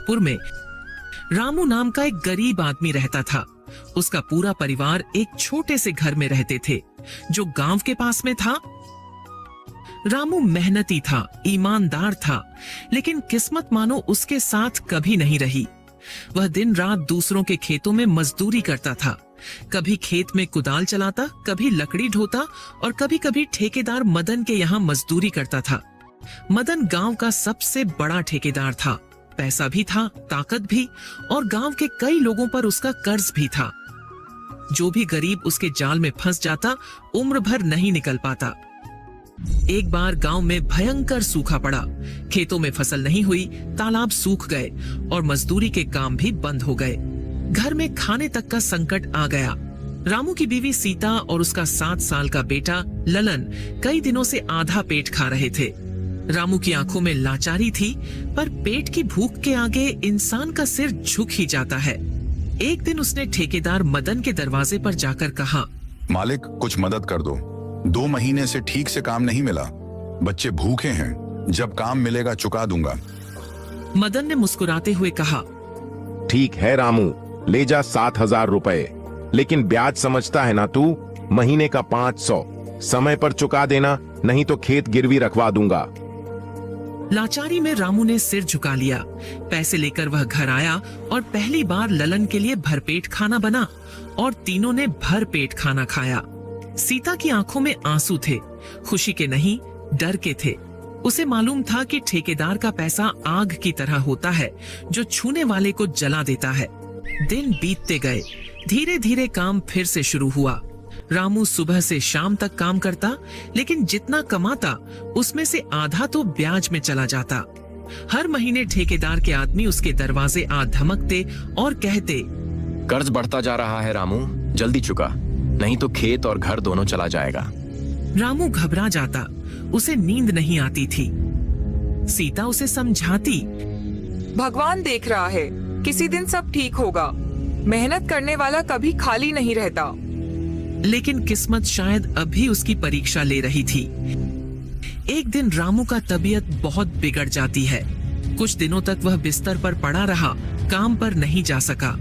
जोधपुर में रामू नाम का एक गरीब आदमी रहता था। उसका पूरा परिवार एक छोटे से घर में रहते थे जो गांव के पास में था। रामू मेहनती था, ईमानदार था, लेकिन किस्मत मानो उसके साथ कभी नहीं रही। वह दिन रात दूसरों के खेतों में मजदूरी करता था। कभी खेत में कुदाल चलाता, कभी लकड़ी ढोता और कभी कभी ठेकेदार मदन के यहाँ मजदूरी करता था। मदन गांव का सबसे बड़ा ठेकेदार था। पैसा भी था, ताकत भी, और गांव के कई लोगों पर उसका कर्ज भी था। जो भी गरीब उसके जाल में फंस जाता, उम्र भर नहीं निकल पाता। एक बार गांव में भयंकर सूखा पड़ा। खेतों में फसल नहीं हुई, तालाब सूख गए और मजदूरी के काम भी बंद हो गए। घर में खाने तक का संकट आ गया। रामू की बीवी सीता और उसका 7 साल का बेटा ललन कई दिनों से आधा पेट खा रहे थे। रामू की आंखों में लाचारी थी, पर पेट की भूख के आगे इंसान का सिर झुक ही जाता है। एक दिन उसने ठेकेदार मदन के दरवाजे पर जाकर कहा, मालिक, कुछ मदद कर दो। 2 महीने से ठीक से काम नहीं मिला। बच्चे भूखे हैं। जब काम मिलेगा चुका दूंगा। मदन ने मुस्कुराते हुए कहा, ठीक है रामू, ले जा 7,000 रुपए, लेकिन ब्याज समझता है ना तू? महीने का 500। समय पर चुका देना, नहीं तो खेत गिरवी रखवा दूंगा। लाचारी में रामू ने सिर झुका लिया। पैसे लेकर वह घर आया और पहली बार ललन के लिए भरपेट खाना बना और तीनों ने भरपेट खाना खाया। सीता की आंखों में आंसू थे, खुशी के नहीं, डर के थे। उसे मालूम था कि ठेकेदार का पैसा आग की तरह होता है जो छूने वाले को जला देता है। दिन बीतते गए। धीरे धीरे काम फिर से शुरू हुआ। रामू सुबह से शाम तक काम करता, लेकिन जितना कमाता उसमें से आधा तो ब्याज में चला जाता। हर महीने ठेकेदार के आदमी उसके दरवाजे आ धमकते और कहते, कर्ज बढ़ता जा रहा है रामू, जल्दी चुका, नहीं तो खेत और घर दोनों चला जाएगा। रामू घबरा जाता। उसे नींद नहीं आती थी। सीता उसे समझाती, भगवान देख रहा है, किसी दिन सब ठीक होगा। मेहनत करने वाला कभी खाली नहीं रहता। लेकिन किस्मत शायद अभी उसकी परीक्षा ले रही थी। एक दिन रामू का तबीयत बहुत बिगड़ जाती है। कुछ दिनों तक वह बिस्तर पर पड़ा रहा, काम पर नहीं जा सका।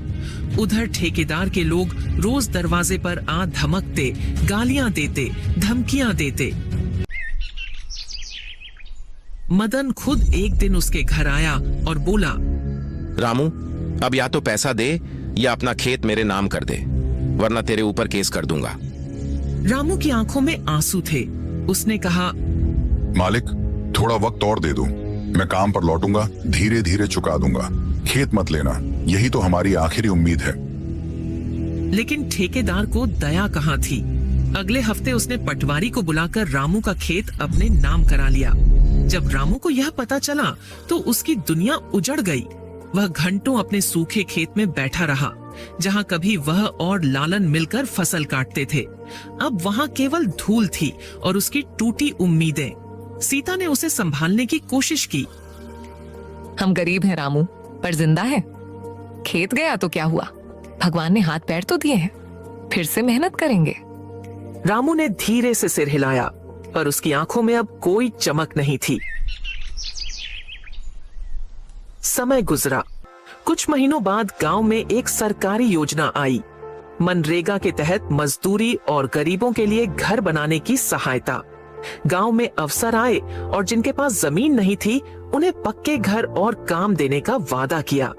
उधर ठेकेदार के लोग रोज दरवाजे पर आ धमकते, गालियां देते, धमकियां देते। मदन खुद एक दिन उसके घर आया और बोला, रामू, अब या तो पैसा दे या अपना खेत मेरे नाम कर दे, वरना तेरे ऊपर केस कर दूंगा। रामू की आंखों में आंसू थे। उसने कहा, मालिक, थोड़ा वक्त और दे दो। मैं काम पर लौटूंगा, धीरे धीरे चुका दूंगा। खेत मत लेना, यही तो हमारी आखिरी उम्मीद है। लेकिन ठेकेदार को दया कहाँ थी। अगले हफ्ते उसने पटवारी को बुलाकर रामू का खेत अपने नाम करा लिया। जब रामू को यह पता चला तो उसकी दुनिया उजड़ गई। वह घंटों अपने सूखे खेत में बैठा रहा, जहां कभी वह और लालन मिलकर फसल काटते थे। अब वहां केवल धूल थी और उसकी टूटी उम्मीदें। सीता ने उसे संभालने की कोशिश की। हम गरीब हैं रामू, पर जिंदा हैं। खेत गया तो क्या हुआ, भगवान ने हाथ पैर तो दिए हैं, फिर से मेहनत करेंगे। रामू ने धीरे से सिर हिलाया, पर उसकी आंखों में अब कोई चमक नहीं थी। समय गुजरा। कुछ महीनों बाद गांव में एक सरकारी योजना आई। मनरेगा के तहत मजदूरी और गरीबों के लिए घर बनाने की सहायता। गांव में अफसर आए और जिनके पास जमीन नहीं थी उन्हें पक्के घर और काम देने का वादा किया।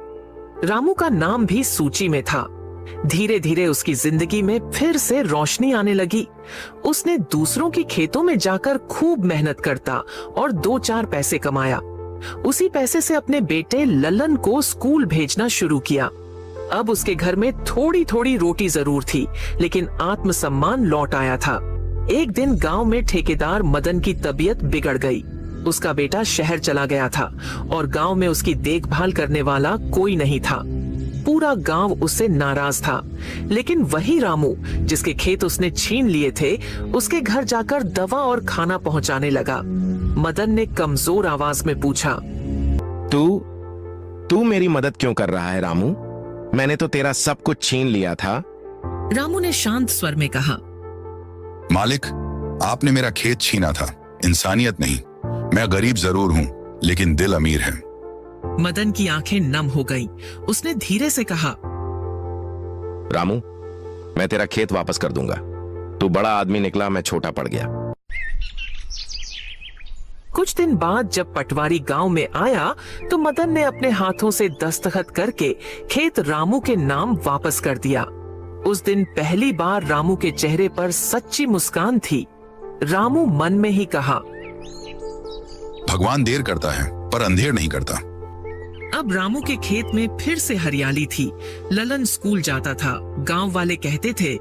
रामू का नाम भी सूची में था। धीरे धीरे उसकी जिंदगी में फिर से रोशनी आने लगी। उसने दूसरों के खेतों में जाकर खूब मेहनत करता और 2-4 पैसे कमाया। उसी पैसे से अपने बेटे ललन को स्कूल भेजना शुरू किया। अब उसके घर में थोड़ी थोड़ी रोटी जरूर थी, लेकिन आत्मसम्मान लौट आया था। एक दिन गांव में ठेकेदार मदन की तबीयत बिगड़ गई। उसका बेटा शहर चला गया था और गांव में उसकी देखभाल करने वाला कोई नहीं था। पूरा गांव उससे नाराज था। लेकिन वही रामू, जिसके खेत उसने छीन लिए थे, उसके घर जाकर दवा और खाना पहुंचाने लगा। मदन ने कमजोर आवाज में पूछा, तू मेरी मदद क्यों कर रहा है रामू? मैंने तो तेरा सब कुछ छीन लिया था। रामू ने शांत स्वर में कहा, मालिक, आपने मेरा खेत छीना था, इंसानियत नहीं। मैं गरीब जरूर हूं, लेकिन दिल अमीर है। मदन की आंखें नम हो गईं। उसने धीरे से कहा, रामू, मैं तेरा खेत वापस कर दूंगा। तू बड़ा आदमी निकला, मैं छोटा पड़ गया। कुछ दिन बाद जब पटवारी गांव में आया तो मदन ने अपने हाथों से दस्तखत करके खेत रामू के नाम वापस कर दिया। उस दिन पहली बार रामू के चेहरे पर सच्ची मुस्कान थी। रामू मन में ही कहा, भगवान देर करता है पर अंधेर नहीं करता। अब रामू के खेत में फिर से हरियाली थी। ललन स्कूल जाता था। गांव वाले कहते थे